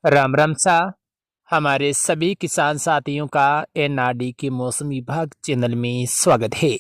राम राम सा हमारे सभी किसान साथियों का एनआरडी के मौसम विभाग चैनल में स्वागत है।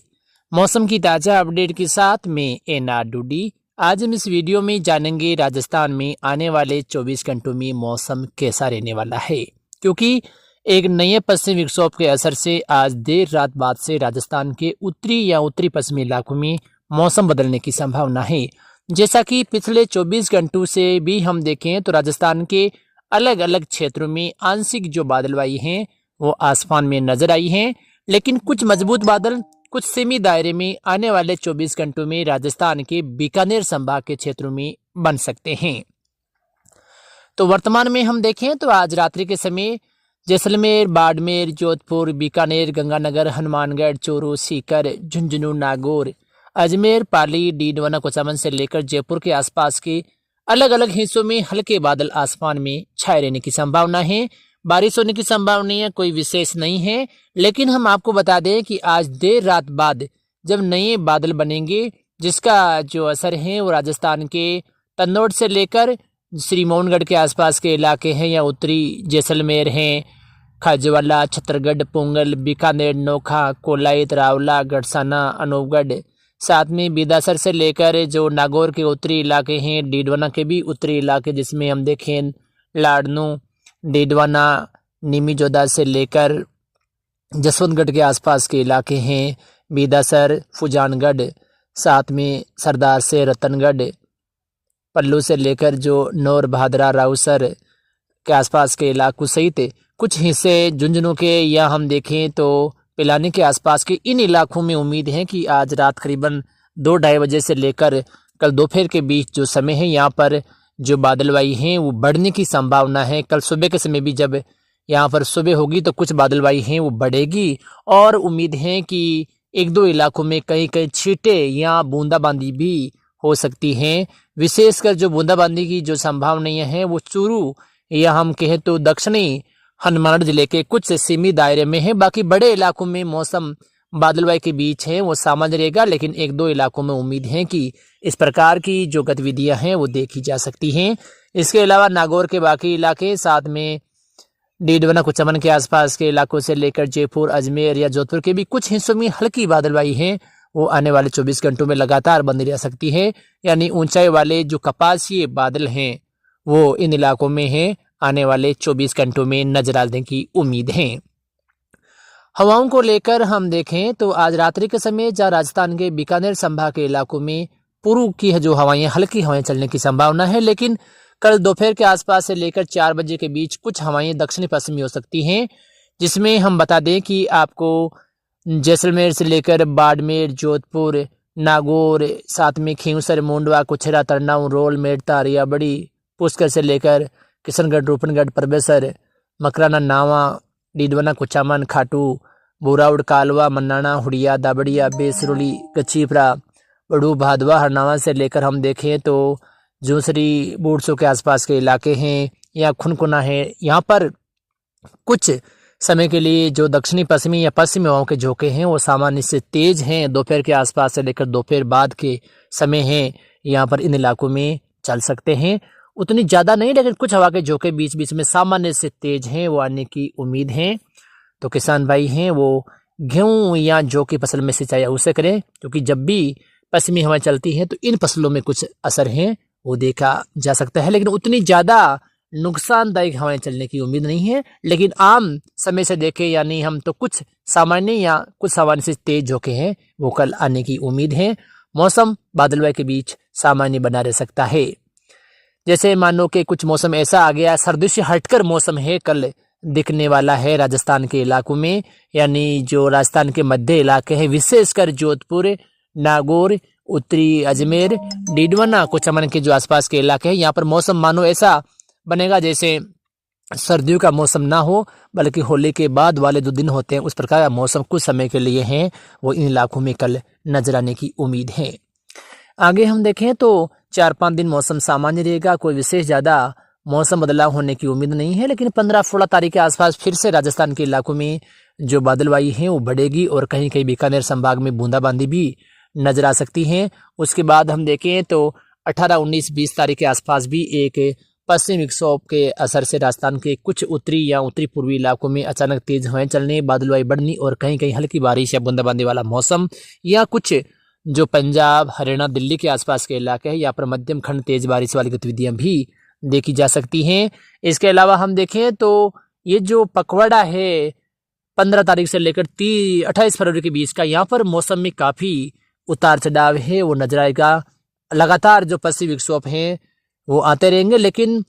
मौसम की ताज़ा अपडेट के साथ मैं एनआरडी। आज हम इस वीडियो में जानेंगे राजस्थान में आने वाले 24 घंटों में मौसम कैसा रहने वाला है, क्योंकि एक नए पश्चिमी विक्षोभ के असर से आज देर रात बाद से राजस्थान के उत्तरी या उत्तरी पश्चिमी इलाकों में मौसम बदलने की संभावना है। जैसा कि पिछले 24 घंटों से भी हम देखें तो राजस्थान के अलग अलग क्षेत्रों में आंशिक जो बादलवाई हैं वो आसमान में नजर आई हैं, लेकिन कुछ मजबूत बादल कुछ सीमित दायरे में आने वाले 24 घंटों में राजस्थान के बीकानेर संभाग के क्षेत्रों में बन सकते हैं। तो वर्तमान में हम देखें तो आज रात्रि के समय जैसलमेर, बाड़मेर, जोधपुर, बीकानेर, गंगानगर, हनुमानगढ़, चूरू, सीकर, झुंझुनू, नागौर, अजमेर, पाली, डीडवाना, कुचामन से लेकर जयपुर के आसपास के अलग अलग हिस्सों में हल्के बादल आसमान में छाए रहने की संभावना है। बारिश होने की संभावना कोई विशेष नहीं है, लेकिन हम आपको बता दें कि आज देर रात बाद जब नए बादल बनेंगे जिसका जो असर है वो राजस्थान के तंदौड़ से लेकर श्री मोहनगढ़ के आसपास के इलाके हैं या उत्तरी जैसलमेर हैं, खाजवाला, छत्तरगढ़, पोंगल, बीकानेर, नोखा, कोलायत, रावला, गढ़साना, अनूपगढ़, साथ में बीदासर से लेकर जो नागौर के उत्तरी इलाके हैं, डीडवाना के भी उत्तरी इलाके जिसमें हम देखें लाडनू, डीडवाना, निमीजोदा से लेकर जसवंतगढ़ के आसपास के इलाके हैं, बीदासर, फुजानगढ़, साथ में सरदार से रतनगढ़, पल्लू से लेकर जो नौर भादरा, राउसर के आसपास के इलाकों सहित कुछ हिस्से झुंझुनू के या हम देखें तो पिलानी के आसपास के इन इलाकों में उम्मीद है कि आज रात करीबन 2-2:30 बजे से लेकर कल दोपहर के बीच जो समय है यहाँ पर जो बादलवाई हैं वो बढ़ने की संभावना है। कल सुबह के समय भी जब यहाँ पर सुबह होगी तो कुछ बादलवाई हैं वो बढ़ेगी और उम्मीद है कि 1-2 इलाकों में कहीं कहीं छींटे या बूंदाबांदी भी हो सकती हैं। विशेषकर जो बूंदाबांदी की जो संभावना है वो चूरू या हम कहें तो दक्षिणी हनुमानगढ़ जिले के कुछ सीमित दायरे में है। बाकी बड़े इलाकों में मौसम बादलवाई के बीच है वो सामान्य रहेगा, लेकिन 1-2 इलाकों में उम्मीद है कि इस प्रकार की जो गतिविधियां हैं वो देखी जा सकती हैं। इसके अलावा नागौर के बाकी इलाके, साथ में डीडवाना, कुचामन के आसपास के इलाकों से लेकर जयपुर, अजमेर या जोधपुर के भी कुछ हिस्सों में हल्की बादलवाई है वो आने वाले 24 घंटों में लगातार बनी रह सकती है। यानी ऊंचाई वाले जो कपासीय बादल हैं वो इन इलाकों में है आने वाले 24 घंटों में नजर आने की उम्मीद है। हवाओं को लेकर हम देखें तो आज रात्रि के समय जहां राजस्थान के बीकानेर संभाग के इलाकों में पूर्व की जो हवाएं हल्की हवाएं चलने की संभावना है, लेकिन कल दोपहर के आसपास से लेकर 4 बजे के बीच कुछ हवाएं दक्षिणी पश्चिमी हो सकती हैं, जिसमें हम बता दें कि आपको जैसलमेर से लेकर बाड़मेर, जोधपुर, नागौर, साथ में खींवसर, मुंडवा, कुछरा, तरनाऊ, रोल, मेड़ता, रियाबड़ी, पुष्कर से लेकर किशनगढ़, रूपनगढ़, परबेसर, मकराना, नावा, डीडवाना, कुचामन, खाटू, बोराउड, कालवा, मन्नाना, हुड़िया, दाबड़िया, बेसरुली, गच्छीपरा, बड़ू, भादवा, हरनावा से लेकर हम देखें तो जूसरी, बूढ़सो के आसपास के इलाके हैं या खुनकुना है। यहाँ पर कुछ समय के लिए जो दक्षिणी पश्चिमी या पश्चिमी हवाओं के झोंके हैं वो सामान्य से तेज हैं। दोपहर के आसपास से लेकर दोपहर बाद के समय हैं यहाँ पर इन इलाकों में चल सकते हैं। उतनी ज़्यादा नहीं, लेकिन कुछ हवा के झोंके बीच बीच में सामान्य से तेज हैं वो आने की उम्मीद है। तो किसान भाई हैं वो गेहूँ या जौ की फसल में सिंचाई अवश्य करें, क्योंकि जब भी पश्चिमी हवाएं चलती हैं तो इन फसलों में कुछ असर है वो देखा जा सकता है, लेकिन उतनी ज़्यादा नुकसानदायक हवाएं चलने की उम्मीद नहीं है। लेकिन आम समय से देखें यानी हम तो कुछ सामान्य या कुछ सामान्य से तेज झोंके हैं वो कल आने की उम्मीद है। मौसम बादलवाई के बीच सामान्य बना रह सकता है। जैसे मानो कि कुछ मौसम ऐसा आ गया, सर्दी से हटकर मौसम है कल दिखने वाला है राजस्थान के इलाकों में, यानी जो राजस्थान के मध्य इलाके हैं, विशेषकर जोधपुर, नागौर, उत्तरी अजमेर, डीडवाना, कुचामन के जो आसपास के इलाके हैं, यहाँ पर मौसम मानो ऐसा बनेगा जैसे सर्दियों का मौसम ना हो, बल्कि होली के बाद वाले जो दिन होते हैं उस प्रकार का मौसम कुछ समय के लिए है वो इन इलाकों में कल नजर आने की उम्मीद है। आगे हम देखें तो 4-5 दिन मौसम सामान्य रहेगा, कोई विशेष ज़्यादा मौसम बदलाव होने की उम्मीद नहीं है। लेकिन 15-16 तारीख के आसपास फिर से राजस्थान के इलाकों में जो बादलवाई है वो बढ़ेगी और कहीं कहीं बीकानेर संभाग में बूंदाबांदी भी नजर आ सकती है। उसके बाद हम देखें तो 18, 19, 20 तारीख के आसपास भी एक पश्चिमी विक्षोभ के असर से राजस्थान के कुछ उत्तरी या उत्तरी पूर्वी इलाकों में अचानक तेज हवाएं चलने, बादलवाई बढ़नी और कहीं कहीं हल्की बारिश या बूंदाबांदी वाला मौसम, या कुछ जो पंजाब, हरियाणा, दिल्ली के आसपास के इलाके हैं यहाँ पर मध्यम खंड तेज बारिश वाली गतिविधियां भी देखी जा सकती हैं। इसके अलावा हम देखें तो ये जो पखवाड़ा है 15 तारीख से लेकर 28 फरवरी के बीच का, यहाँ पर मौसम में काफ़ी उतार चढ़ाव है वो नजर आएगा। लगातार जो पश्चिमी विक्षोभ हैं वो आते रहेंगे, लेकिन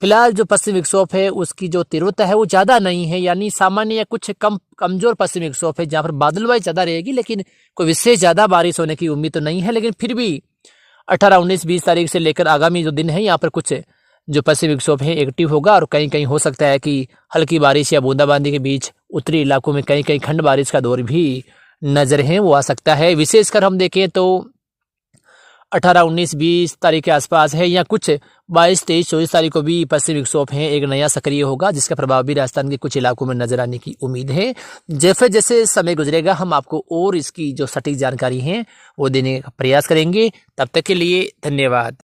फिलहाल जो पश्चिमी विक्षोभ है उसकी जो तीव्रता है वो ज़्यादा नहीं है, यानी सामान्य या कुछ कमजोर पश्चिमी विक्षोभ है जहाँ पर बादलवाई ज़्यादा रहेगी, लेकिन कोई विशेष ज़्यादा बारिश होने की उम्मीद तो नहीं है। लेकिन फिर भी 18, 19, 20 तारीख से लेकर आगामी जो दिन है यहाँ पर कुछ जो पश्चिमी विक्षोभ है एक्टिव होगा और कहीं कहीं हो सकता है कि हल्की बारिश या बूंदाबांदी के बीच उत्तरी इलाकों में कहीं कहीं खंड बारिश का दौर भी नजर है वो आ सकता है। विशेषकर हम देखें तो 18, 19, 20 तारीख के आसपास है, या कुछ 22, 23, 24 तारीख को भी पश्चिमी विक्षोभ है एक नया सक्रिय होगा, जिसका प्रभाव भी राजस्थान के कुछ इलाकों में नजर आने की उम्मीद है। जैसे जैसे समय गुजरेगा हम आपको और इसकी जो सटीक जानकारी है वो देने का प्रयास करेंगे। तब तक के लिए धन्यवाद।